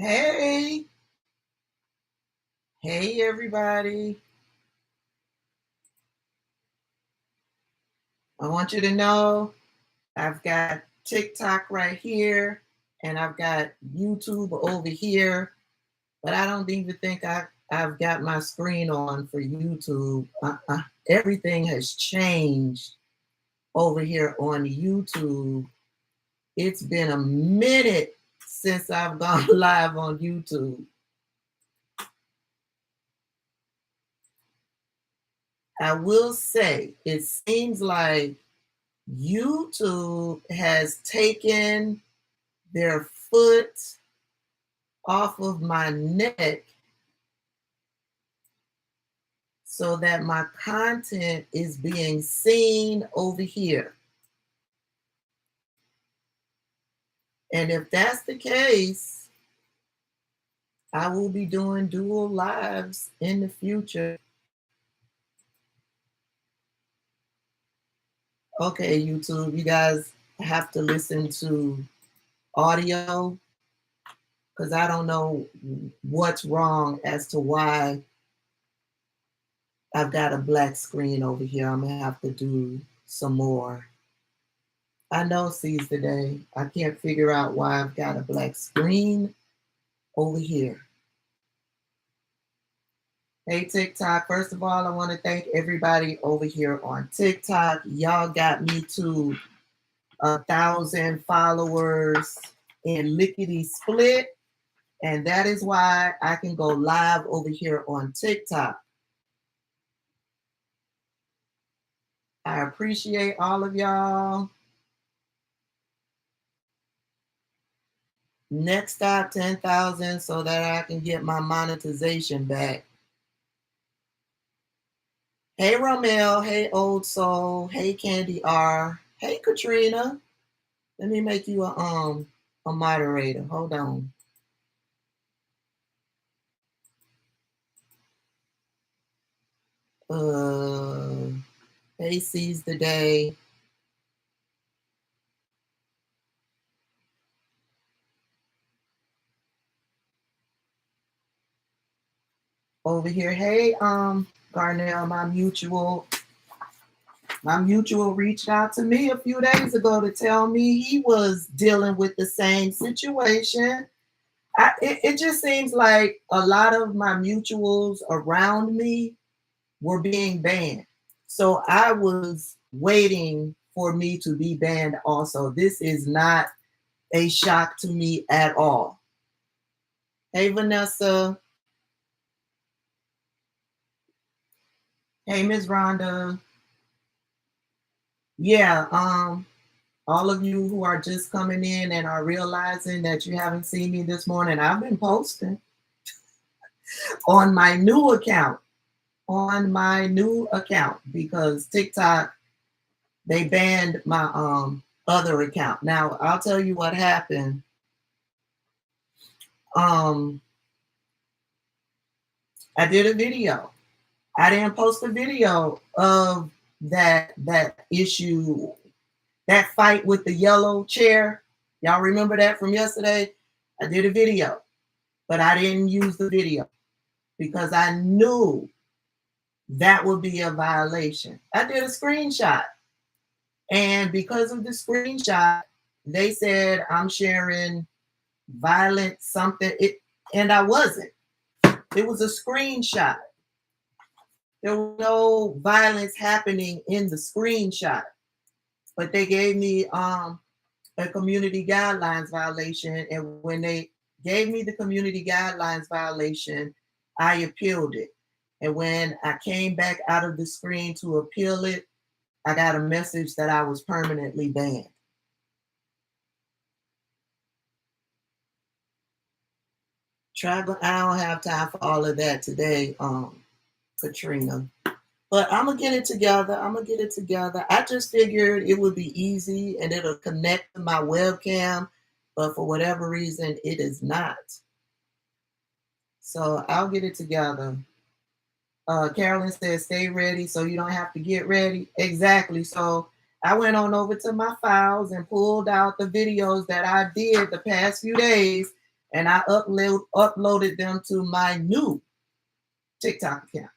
Hey, hey everybody. I want you to know I've got TikTok right here and I've got YouTube over here, but I don't even think I've got my screen on for YouTube. Everything has changed over here on YouTube. It's been a minute since I've gone live on YouTube. I will say it seems like YouTube has taken their foot off of my neck so that my content is being seen over here. And if that's the case, I will be doing dual lives in the future. Okay, YouTube, you guys have to listen to audio because I don't know what's wrong as to why I've got a black screen over here. I'm gonna have to do some more. I know seize the day. I can't figure out why I've got a black screen over here. Hey TikTok, first of all, I want to thank everybody over here on TikTok. Y'all got me to 1,000 followers in lickety split. And that is why I can go live over here on TikTok. I appreciate all of y'all. Next stop, 10,000 so that I can get my monetization back. Hey Romel, hey Old Soul, hey Candy R, hey Katrina. Let me make you a moderator. Hold on. Hey Seize the Day. Over here, hey Garnell, my mutual reached out to me a few days ago to tell me he was dealing with the same situation. It just seems like a lot of my mutuals around me were being banned. So I was waiting for me to be banned also. This is not a shock to me at all. Hey, Vanessa. Hey, Ms. Rhonda. Yeah, all of you who are just coming in and are realizing that you haven't seen me this morning, I've been posting on my new account. Because TikTok, they banned my other account. Now I'll tell you what happened. I did a video. I didn't post a video of that issue, that fight with the yellow chair. Y'all remember that from yesterday? I did a video, but I didn't use the video because I knew that would be a violation. I did a screenshot. And because of the screenshot, they said I'm sharing violent something. And I wasn't. It was a screenshot. There was no violence happening in the screenshot. But they gave me a community guidelines violation. And when they gave me the community guidelines violation, I appealed it. And when I came back out of the screen to appeal it, I got a message that I was permanently banned. I don't have time for all of that today, Katrina. But I'm gonna get it together. I just figured it would be easy and it'll connect to my webcam, but for whatever reason, it is not. So I'll get it together. Carolyn says, stay ready so you don't have to get ready. Exactly. So I went on over to my files and pulled out the videos that I did the past few days and I uploaded them to my new TikTok account.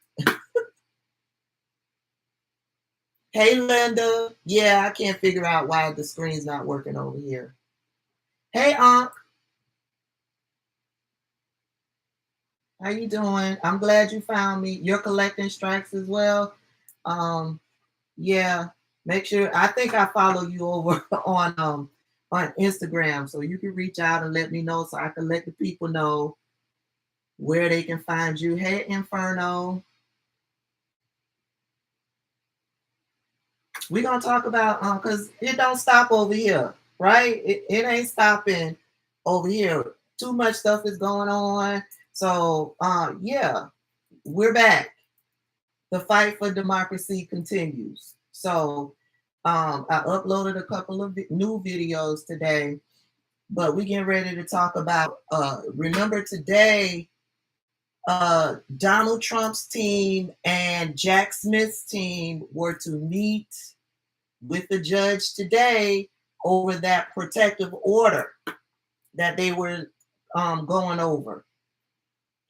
Hey, Linda. Yeah, I can't figure out why the screen's not working over here. Hey, Unc. How you doing? I'm glad you found me. You're collecting strikes as well. Yeah, make sure. I think I follow you over on Instagram, so you can reach out and let me know so I can let the people know where they can find you. Hey, Inferno. We're gonna talk about because it don't stop over here, right? It ain't stopping over here. Too much stuff is going on. So yeah, we're back. The fight for democracy continues. So I uploaded a couple of new videos today, but we getting ready to talk about remember today Donald Trump's team and Jack Smith's team were to meet with the judge today over that protective order that they were going over.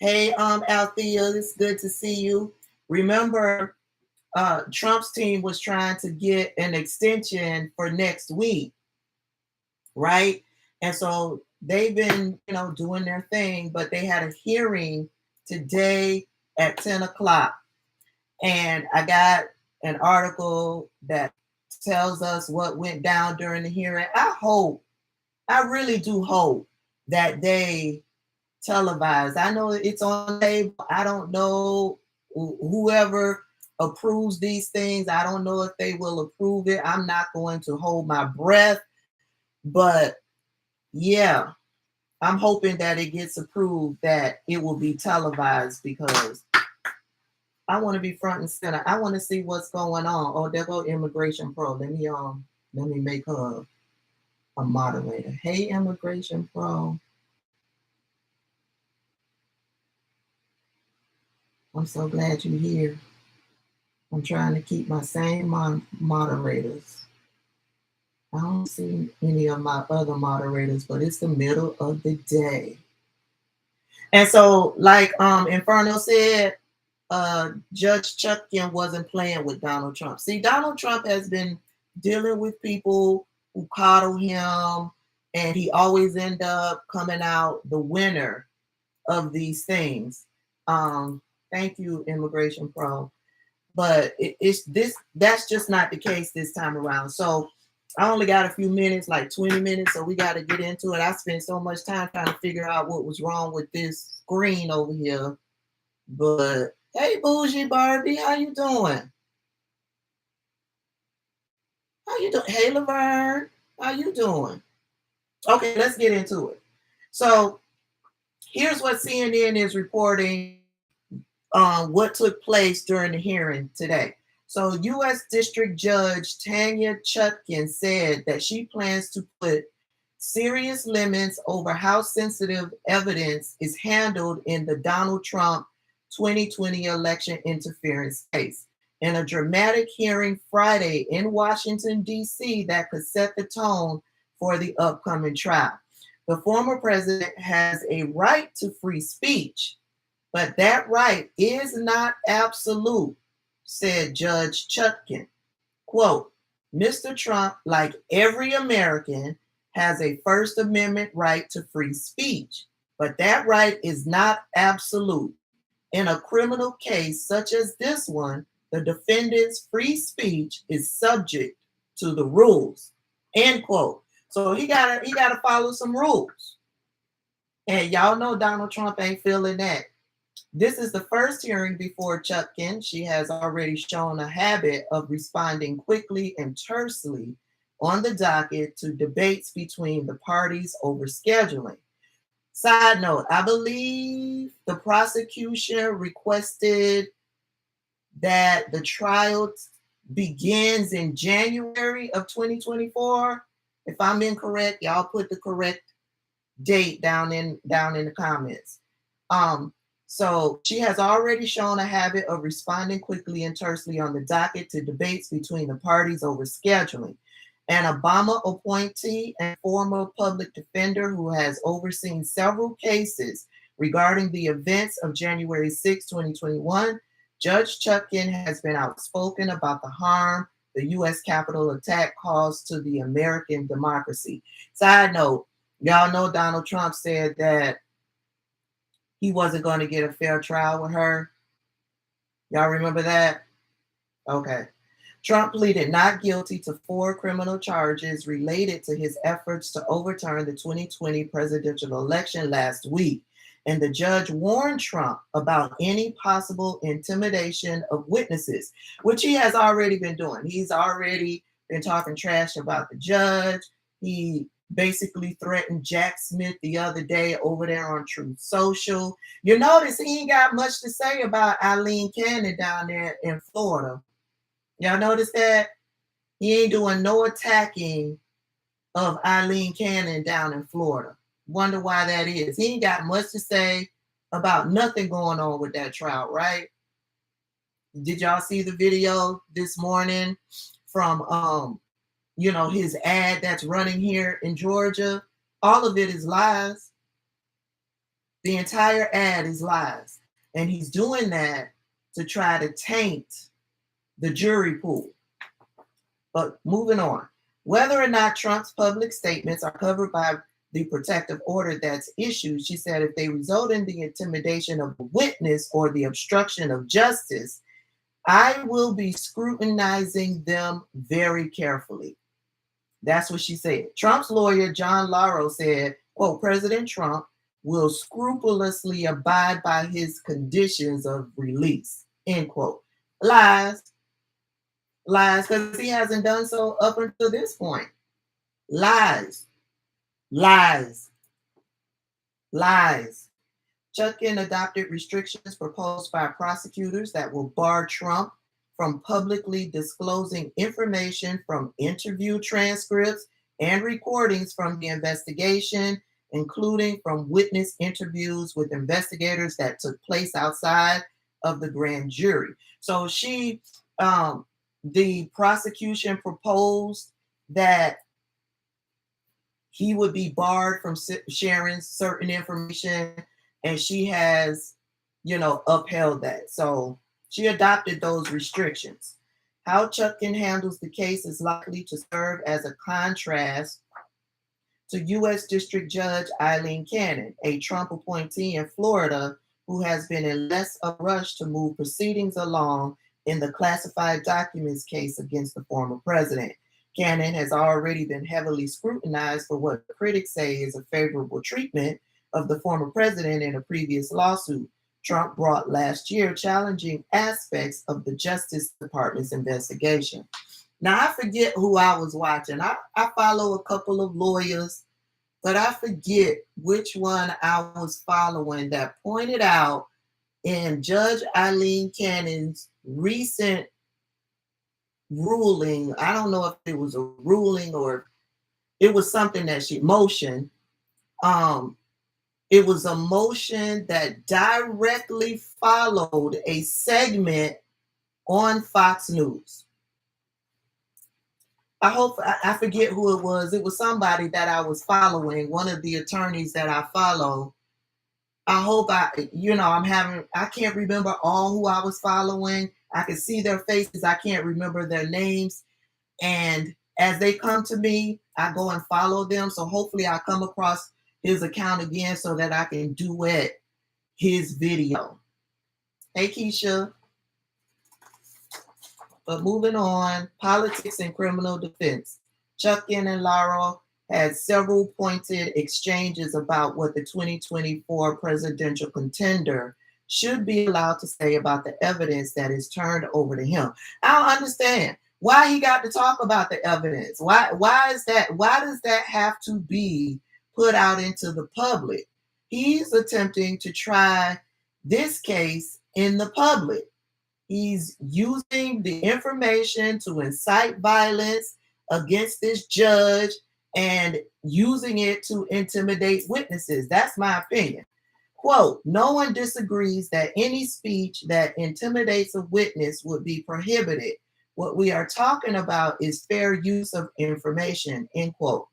Hey, Althea, it's good to see you. Remember, Trump's team was trying to get an extension for next week, right? And so they've been, doing their thing, but they had a hearing today at 10 o'clock. And I got an article that tells us what went down during the hearing. I really do hope that they televise. I know it's on the table. I don't know whoever approves these things. I don't know if they will approve it. I'm not going to hold my breath. But yeah, I'm hoping that it gets approved, that it will be televised, because I want to be front and center. I want to see what's going on. Oh, there go Immigration Pro. Let me make her a moderator. Hey, Immigration Pro. I'm so glad you're here. I'm trying to keep my same moderators. I don't see any of my other moderators, but it's the middle of the day. And so, like Inferno said, Judge Chutkan wasn't playing with Donald Trump. See, Donald Trump has been dealing with people who coddle him, and he always end up coming out the winner of these things. Thank you, Immigration Pro. But that's just not the case this time around. So I only got a few minutes, like 20 minutes, so we got to get into it. I spent so much time trying to figure out what was wrong with this screen over here. But hey, Bougie Barbie, how you doing? How you doing? Hey, Laverne, how you doing? Okay, let's get into it. So here's what CNN is reporting what took place during the hearing today. So U.S. District Judge Tanya Chutkan said that she plans to put serious limits over how sensitive evidence is handled in the Donald Trump 2020 election interference case. In a dramatic hearing Friday in Washington, D.C., that could set the tone for the upcoming trial. The former president has a right to free speech, but that right is not absolute, said Judge Chutkan. Quote, Mr. Trump, like every American, has a First Amendment right to free speech, but that right is not absolute. In a criminal case such as this one, the defendant's free speech is subject to the rules. End quote. So he gotta follow some rules. And y'all know Donald Trump ain't feeling that. This is the first hearing before Chutkan. She has already shown a habit of responding quickly and tersely on the docket to debates between the parties over scheduling. Side note, I believe the prosecution requested that the trial begins in January of 2024. If I'm incorrect, y'all put the correct date down in the comments. So she has already shown a habit of responding quickly and tersely on the docket to debates between the parties over scheduling. An Obama appointee and former public defender who has overseen several cases regarding the events of January 6, 2021, Judge Chutkan has been outspoken about the harm the U.S. Capitol attack caused to the American democracy. Side note, y'all know Donald Trump said that he wasn't going to get a fair trial with her. Y'all remember that? Okay. Trump pleaded not guilty to 4 criminal charges related to his efforts to overturn the 2020 presidential election last week. And the judge warned Trump about any possible intimidation of witnesses, which he has already been doing. He's already been talking trash about the judge. He basically threatened Jack Smith the other day over there on Truth Social. You notice he ain't got much to say about Eileen Cannon down there in Florida. Y'all notice that? He ain't doing no attacking of Eileen Cannon down in Florida. Wonder why that is. He ain't got much to say about nothing going on with that trial, right? Did y'all see the video this morning from his ad that's running here in Georgia? All of it is lies. The entire ad is lies. And he's doing that to try to taint the jury pool. But moving on, whether or not Trump's public statements are covered by the protective order that's issued, she said, if they result in the intimidation of a witness or the obstruction of justice, I will be scrutinizing them very carefully. That's what she said. Trump's lawyer, John Lauro, said, quote, President Trump will scrupulously abide by his conditions of release, end quote. Lies, because he hasn't done so up until this point. Lies. Chutkan adopted restrictions proposed by prosecutors that will bar Trump from publicly disclosing information from interview transcripts and recordings from the investigation, including from witness interviews with investigators that took place outside of the grand jury. So the prosecution proposed that he would be barred from sharing certain information, and she has, upheld that. So she adopted those restrictions. How Chutkan handles the case is likely to serve as a contrast to U.S. District Judge Eileen Cannon, a Trump appointee in Florida who has been in less of a rush to move proceedings along in the classified documents case against the former president. Cannon has already been heavily scrutinized for what critics say is a favorable treatment of the former president in a previous lawsuit Trump brought last year challenging aspects of the Justice Department's investigation. Now, I forget who I was watching. I follow a couple of lawyers, but I forget which one I was following that pointed out in Judge Eileen Cannon's recent ruling. I don't know if it was a ruling or it was something that she motioned. It was a motion that directly followed a segment on Fox News. I forget who it was. It was somebody that I was following, one of the attorneys that I follow. I hope I can't remember all who I was following. I can see their faces. I can't remember their names. And as they come to me, I go and follow them. So hopefully I come across his account again so that I can duet his video. Hey, Keisha. But moving on, politics and criminal defense. Chutkan and Lauro had several pointed exchanges about what the 2024 presidential contender should be allowed to say about the evidence that is turned over to him. I don't understand why he got to talk about the evidence. Why is that? Why does that have to be put out into the public? He's attempting to try this case in the public. He's using the information to incite violence against this judge and using it to intimidate witnesses. That's my opinion. Quote, no one disagrees that any speech that intimidates a witness would be prohibited, What we are talking about is fair use of information, end quote.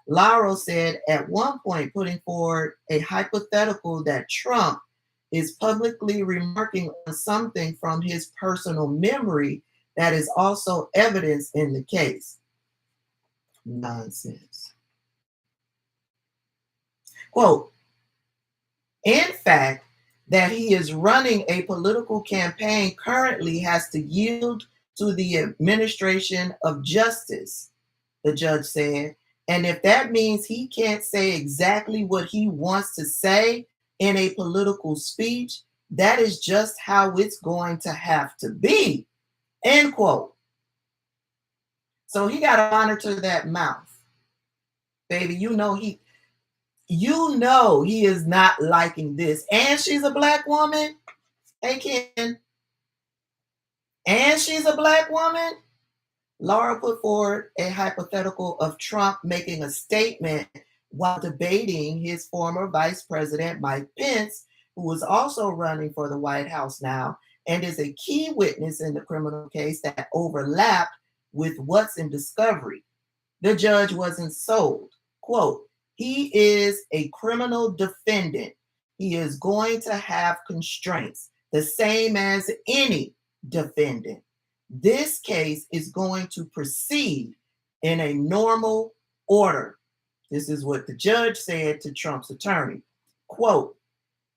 Lauro said at one point, putting forward a hypothetical that Trump is publicly remarking on something from his personal memory that is also evidence in the case. Nonsense. Quote, in fact, that he is running a political campaign currently has to yield to the administration of justice, the judge said. And if that means he can't say exactly what he wants to say in a political speech, that is just how it's going to have to be, end quote. So he got to monitor that mouth. Baby, you know he is not liking this. And she's a black woman. Hey, Ken. And she's a black woman. Laura put forward a hypothetical of Trump making a statement while debating his former Vice President Mike Pence, who is also running for the White House now and is a key witness in the criminal case that overlapped with what's in discovery. The judge wasn't sold. Quote, he is a criminal defendant. He is going to have constraints, the same as any defendant. This case is going to proceed in a normal order. This is what the judge said to Trump's attorney. Quote,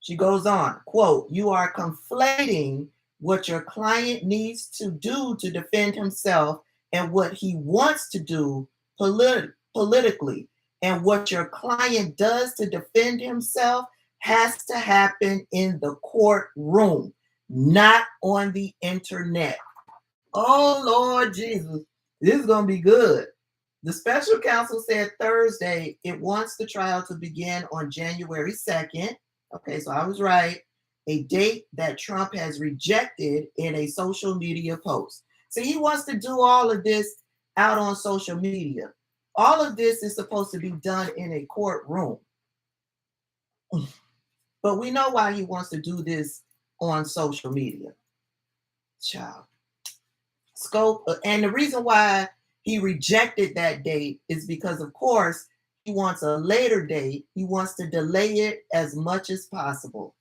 she goes on, quote, you are conflating what your client needs to do to defend himself and what he wants to do politically. And what your client does to defend himself has to happen in the courtroom, not on the internet. Oh, Lord Jesus, this is going to be good. The special counsel said Thursday it wants the trial to begin on January 2nd. Okay, so I was right. A date that Trump has rejected in a social media post. So he wants to do all of this out on social media. All of this is supposed to be done in a courtroom. But we know why he wants to do this on social media. Child. Scope, and the reason why he rejected that date is because, of course, he wants a later date. He wants to delay it as much as possible.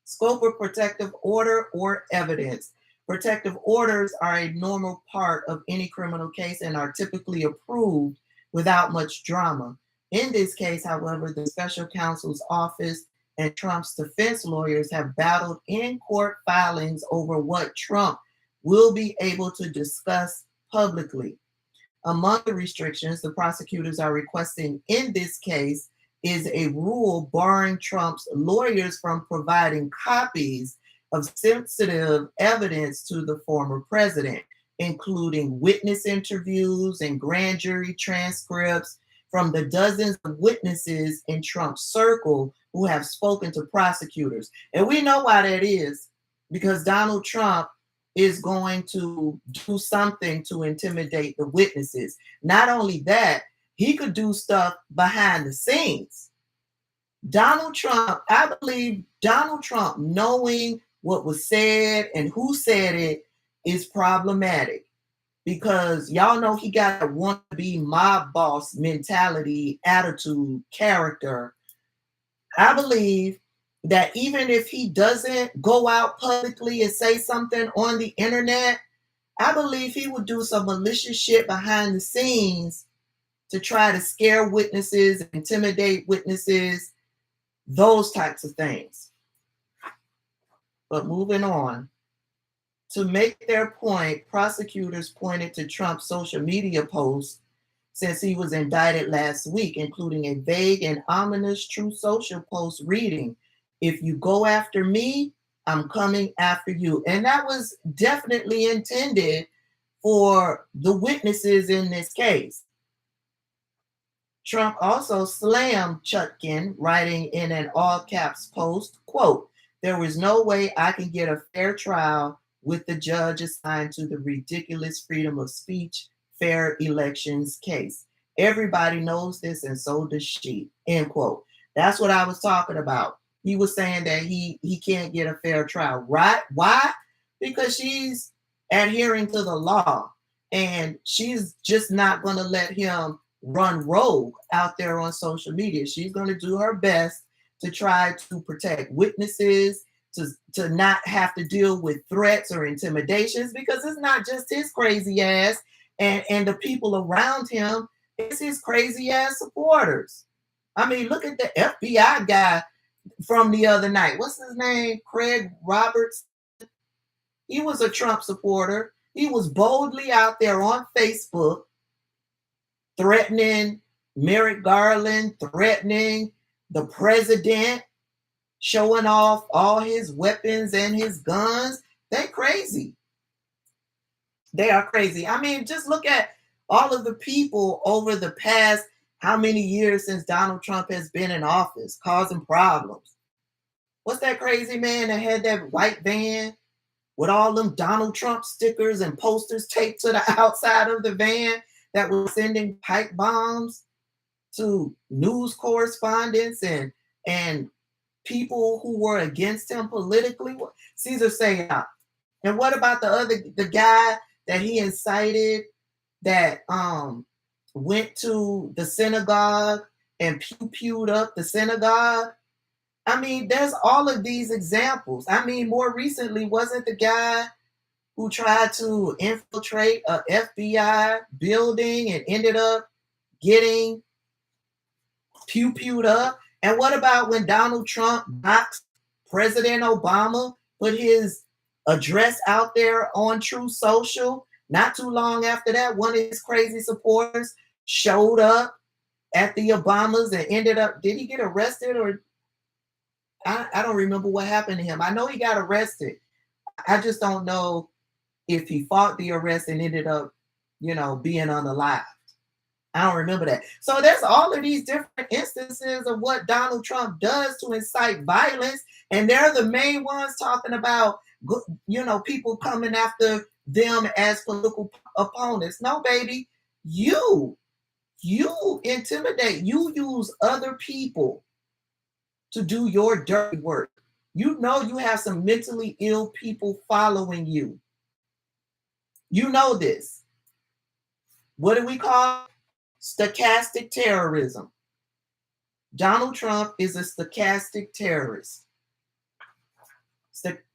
Scope of protective order or evidence. Protective orders are a normal part of any criminal case and are typically approved without much drama. In this case, however, the special counsel's office and Trump's defense lawyers have battled in court filings over what Trump will be able to discuss publicly. Among the restrictions the prosecutors are requesting in this case is a rule barring Trump's lawyers from providing copies of sensitive evidence to the former president, including witness interviews and grand jury transcripts from the dozens of witnesses in Trump's circle who have spoken to prosecutors. And we know why that is, because Donald Trump is going to do something to intimidate the witnesses. Not only that, he could do stuff behind the scenes. Donald Trump, I believe Donald Trump knowing what was said and who said it is problematic, because y'all know he got a wannabe mob boss mentality, attitude, character. I believe that even if he doesn't go out publicly and say something on the internet, I believe he would do some malicious shit behind the scenes to try to scare witnesses, intimidate witnesses, those types of things. But moving on, to make their point, prosecutors pointed to Trump's social media posts since he was indicted last week, including a vague and ominous Truth Social post reading, "If you go after me, I'm coming after you." And that was definitely intended for the witnesses in this case. Trump also slammed Chutkan, writing in an all caps post, quote, "There was no way I can get a fair trial with the judge assigned to the ridiculous freedom of speech, fair elections case. Everybody knows this and so does she," end quote. That's what I was talking about. He was saying that he can't get a fair trial. Right? Why? Because she's adhering to the law. And she's just not going to let him run rogue out there on social media. She's going to do her best to try to protect witnesses, to not have to deal with threats or intimidations, because it's not just his crazy ass and the people around him, it's his crazy ass supporters. I mean, look at the FBI guy from the other night. What's his name? Craig Roberts. He was a Trump supporter. He was boldly out there on Facebook threatening Merrick Garland, threatening the president, showing off all his weapons and his guns. They crazy. They are crazy. I mean, just look at all of the people over the past how many years since Donald Trump has been in office causing problems. What's that crazy man that had that white van with all them Donald Trump stickers and posters taped to the outside of the van that was sending pipe bombs to news correspondents and people who were against him politically? Caesar Sayat. And what about the guy that he incited that went to the synagogue and pew-pewed up the synagogue? I mean, there's all of these examples. I mean, more recently, wasn't the guy who tried to infiltrate a FBI building and ended up getting pew-pewed up? And what about when Donald Trump doxed President Obama, put his address out there on Truth Social? Not too long after that, one of his crazy supporters showed up at the Obamas and ended up, did he get arrested or I don't remember what happened to him. I know he got arrested. I just don't know if he fought the arrest and ended up, being unalived. I don't remember that. So there's all of these different instances of what Donald Trump does to incite violence. And they're the main ones talking about, people coming after them as political opponents. No, baby, you intimidate, you use other people to do your dirty work. You know you have some mentally ill people following you. You know this. What do we call it? Stochastic terrorism. Donald Trump is a stochastic terrorist.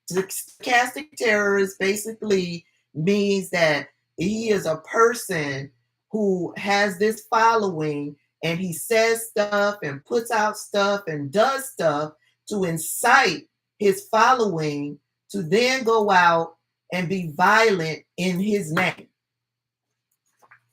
Stochastic terrorist basically means that he is a person who has this following and he says stuff and puts out stuff and does stuff to incite his following to then go out and be violent in his name.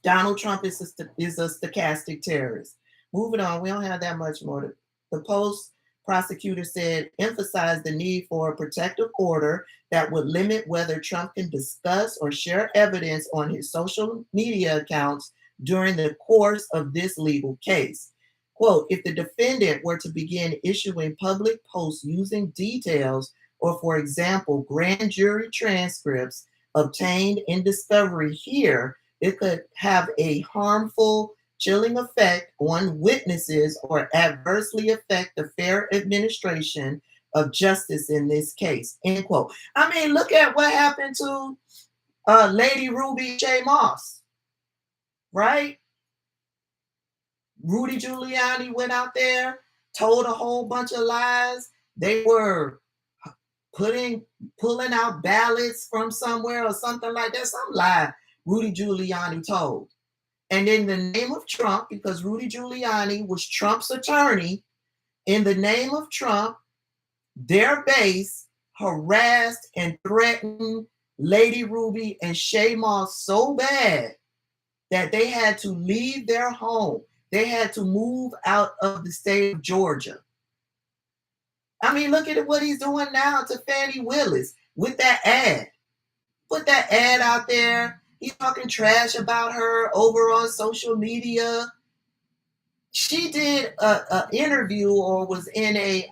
Donald Trump is a stochastic terrorist. Moving on, we don't have that much more. The Post prosecutor said, emphasized the need for a protective order that would limit whether Trump can discuss or share evidence on his social media accounts during the course of this legal case. Quote, if the defendant were to begin issuing public posts using details or, for example, grand jury transcripts obtained in discovery here, it could have a harmful, chilling effect on witnesses or adversely affect the fair administration of justice in this case, end quote. I mean, look at what happened to Lady Ruby Shay Moss, right? Rudy Giuliani went out there, told a whole bunch of lies. They were pulling out ballots from somewhere or something like that, some lie Rudy Giuliani told. And in the name of Trump, because Rudy Giuliani was Trump's attorney, in the name of Trump, their base harassed and threatened Lady Ruby and Shay Moss so bad that they had to leave their home. They had to move out of the state of Georgia. I mean, look at what he's doing now to Fannie Willis with that ad. Put that ad out there. He's talking trash about her over on social media. She did an interview or was in a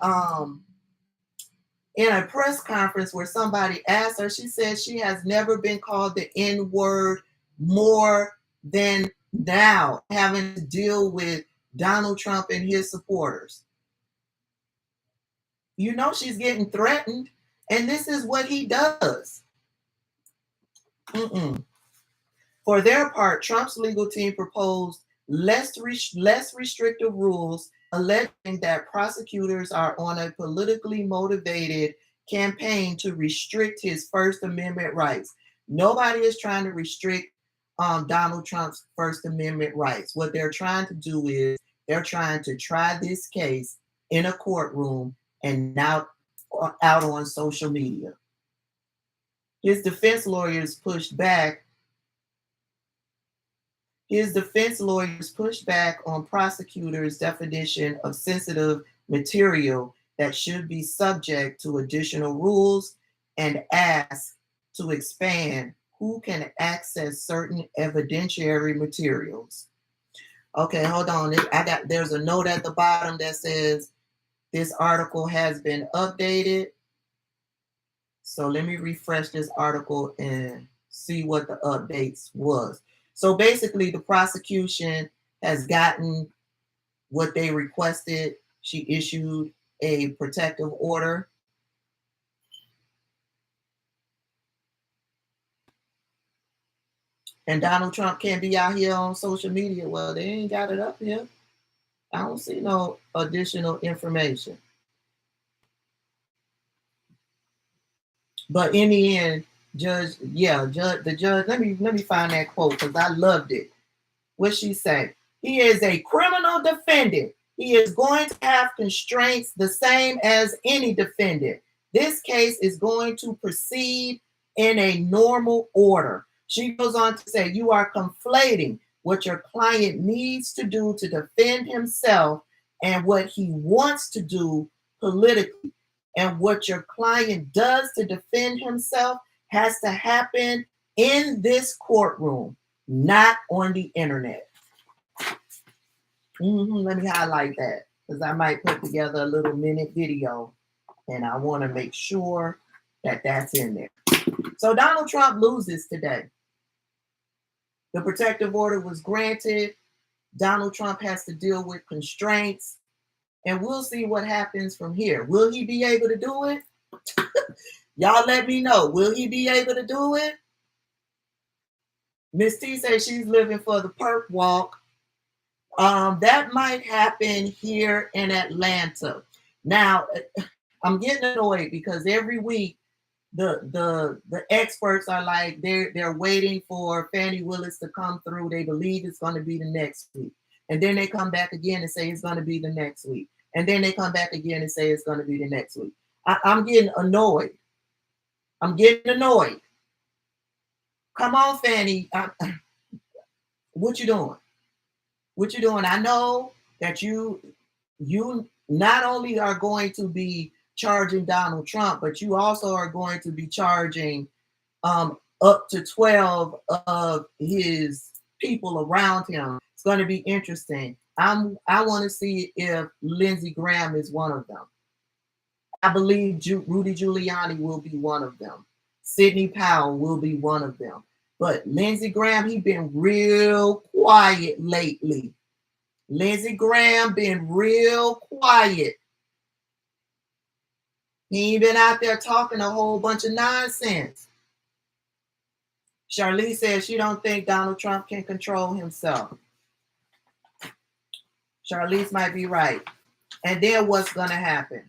press conference where somebody asked her. She said she has never been called the N-word more than now, having to deal with Donald Trump and his supporters. You know she's getting threatened, and this is what he does. Mm-mm. For their part, Trump's legal team proposed less restrictive rules, alleging that prosecutors are on a politically motivated campaign to restrict his First Amendment rights. Nobody is trying to restrict Donald Trump's First Amendment rights. What they're trying to do is they're trying to try this case in a courtroom and now out on social media. His defense lawyers pushed back on prosecutors' definition of sensitive material that should be subject to additional rules and asked to expand who can access certain evidentiary materials. Okay, hold on. There's a note at the bottom that says this article has been updated. So let me refresh this article and see what the updates was. So basically, the prosecution has gotten what they requested. She issued a protective order. And Donald Trump can't be out here on social media. Well, they ain't got it up here. I don't see no additional information. But in the end, the judge, let me find that quote because I loved it. What she say? He is a criminal defendant. He is going to have constraints the same as any defendant. This case is going to proceed in a normal order. She goes on to say, you are conflating what your client needs to do to defend himself and what he wants to do politically. And what your client does to defend himself has to happen in this courtroom, not on the internet. Let me highlight that because I might put together a little minute video and I want to make sure that that's in there. So Donald Trump loses today. The protective order was granted. Donald Trump has to deal with constraints, and we'll see what happens from here. Will he be able to do it? Y'all let me know. Will he be able to do it? Miss T says she's living for the perk walk. That might happen here in Atlanta. Now, I'm getting annoyed because every week the experts are like they're waiting for Fannie Willis to come through. They believe it's going to be the next week, and then they come back again and say it's going to be the next week, and then they come back again and say it's going to be the next week. I'm getting annoyed. I'm getting annoyed. Come on, Fannie. What you doing? What you doing? I know that you not only are going to be charging Donald Trump, but you also are going to be charging up to 12 of his people around him. It's going to be interesting. I want to see if Lindsey Graham is one of them. I believe Rudy Giuliani will be one of them. Sidney Powell will be one of them. But Lindsey Graham, he's been real quiet lately. Lindsey Graham been real quiet. He ain't been out there talking a whole bunch of nonsense. Charlize says she don't think Donald Trump can control himself. Charlize might be right. And then what's going to happen?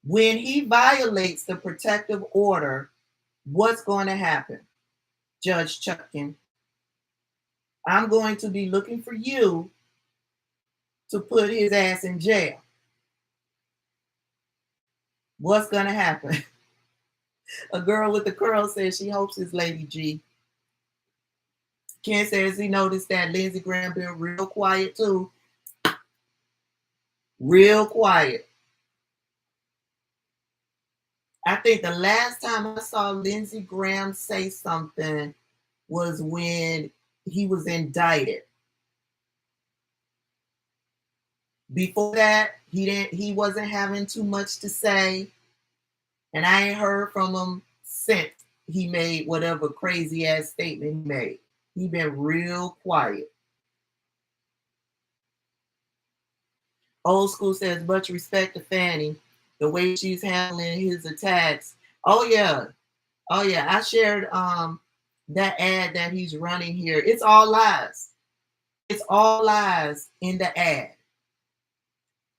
When he violates the protective order, what's going to happen? Judge Chutkan, I'm going to be looking for you to put his ass in jail. What's going to happen? A girl with the curl says she hopes it's Lady G. Ken says he noticed that Lindsey Graham been real quiet too. Real quiet. I think the last time I saw Lindsey Graham say something was when he was indicted. Before that, he wasn't having too much to say. And I ain't heard from him since he made whatever crazy ass statement he made. He been real quiet. Old School says much respect to Fannie, the way she's handling his attacks. Oh yeah. I shared that ad that he's running here. It's all lies. It's all lies in the ad.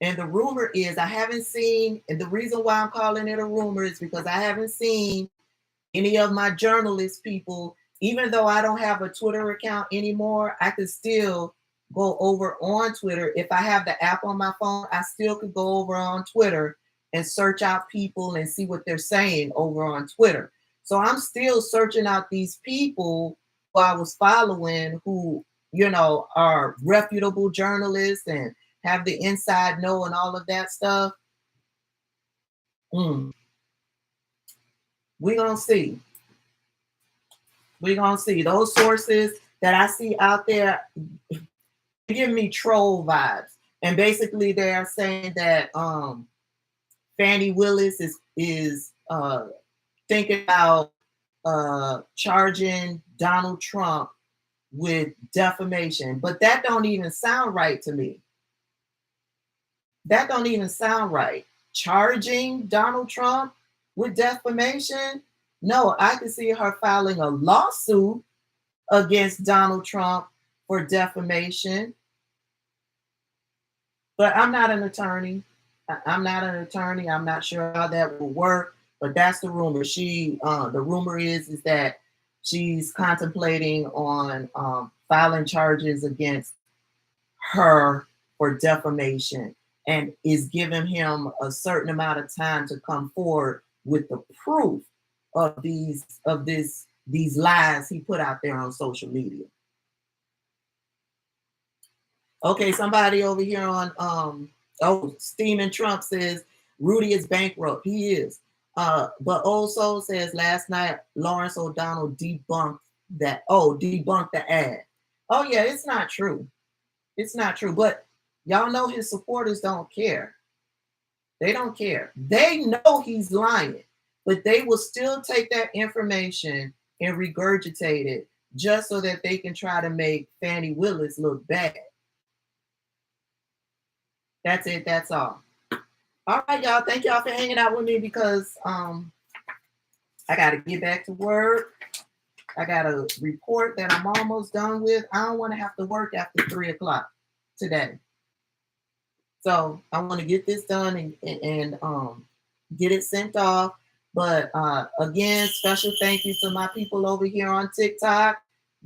And the rumor is, I haven't seen, and the reason why I'm calling it a rumor is because I haven't seen any of my journalist people, even though I don't have a Twitter account anymore, I could still go over on Twitter. If I have the app on my phone, I still could go over on Twitter and search out people and see what they're saying over on Twitter. So I'm still searching out these people who I was following who, are reputable journalists and have the inside know and all of that stuff. We're going to see. We're going to see. Those sources that I see out there give me troll vibes. And basically they're saying that Fannie Willis is thinking about charging Donald Trump with defamation. But that don't even sound right to me. That don't even sound right. Charging Donald Trump with defamation? No, I can see her filing a lawsuit against Donald Trump for defamation. But I'm not an attorney. I'm not an attorney. I'm not sure how that will work, but that's the rumor. The rumor is that she's contemplating on filing charges against her for defamation and is giving him a certain amount of time to come forward with the proof of these lies he put out there on social media. Okay, somebody over here on Steaming Trump says Rudy is bankrupt. He is. But also says last night Lawrence O'Donnell debunked the ad. Oh yeah, it's not true. It's not true. But y'all know his supporters don't care. They don't care. They know he's lying, but they will still take that information and regurgitate it just so that they can try to make Fannie Willis look bad. That's it. That's all. All right, y'all. Thank y'all for hanging out with me because I got to get back to work. I got a report that I'm almost done with. I don't want to have to work after 3 o'clock today. So I want to get this done and get it sent off. But again, special thank you to my people over here on TikTok.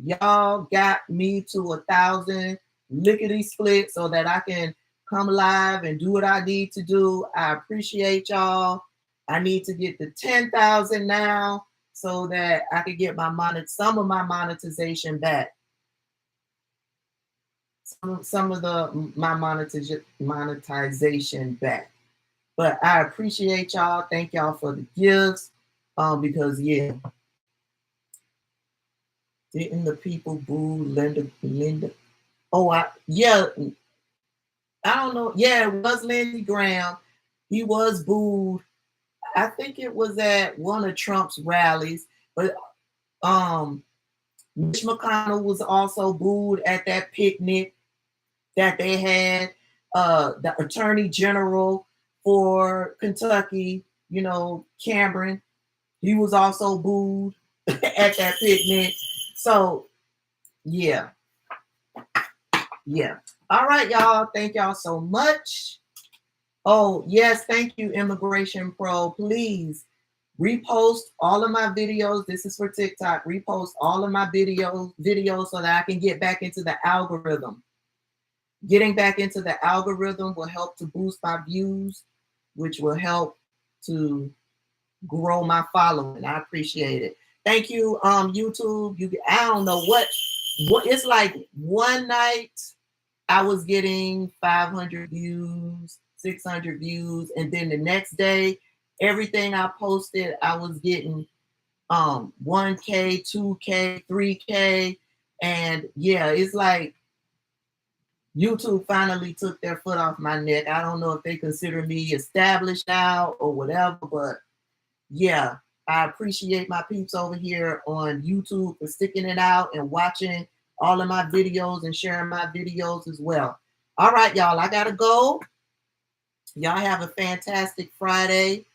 Y'all got me to 1,000 lickety split so that I can come live and do what I need to do. I appreciate y'all. I need to get to 10,000 now so that I can get some of my monetization back. Some of my monetization back. But I appreciate y'all. Thank y'all for the gifts. Because yeah. Didn't the people boo Linda? Oh, I don't know. Yeah, it was Lindsey Graham. He was booed. I think it was at one of Trump's rallies. But Mitch McConnell was also booed at that picnic that they had. The Attorney General for Kentucky, Cameron, he was also booed at that picnic. So, yeah. All right, y'all. Thank y'all so much. Oh, yes. Thank you, Immigration Pro. Please repost all of my videos. This is for TikTok. Repost all of my videos so that I can get back into the algorithm. Getting back into the algorithm will help to boost my views, which will help to grow my following. I appreciate it. Thank you, YouTube. I don't know what it's like. One night I was getting 500 views, 600 views, and then the next day, everything I posted, I was getting 1K, 2K, 3K, and yeah, it's like YouTube finally took their foot off my neck. I don't know if they consider me established now or whatever, but yeah, I appreciate my peeps over here on YouTube for sticking it out and watching all of my videos and sharing my videos as well. All right, y'all, I gotta go. Y'all have a fantastic Friday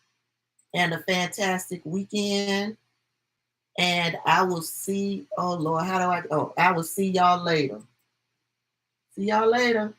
and a fantastic weekend. And I will see, oh Lord, how do I, oh, I will see y'all later. See y'all later.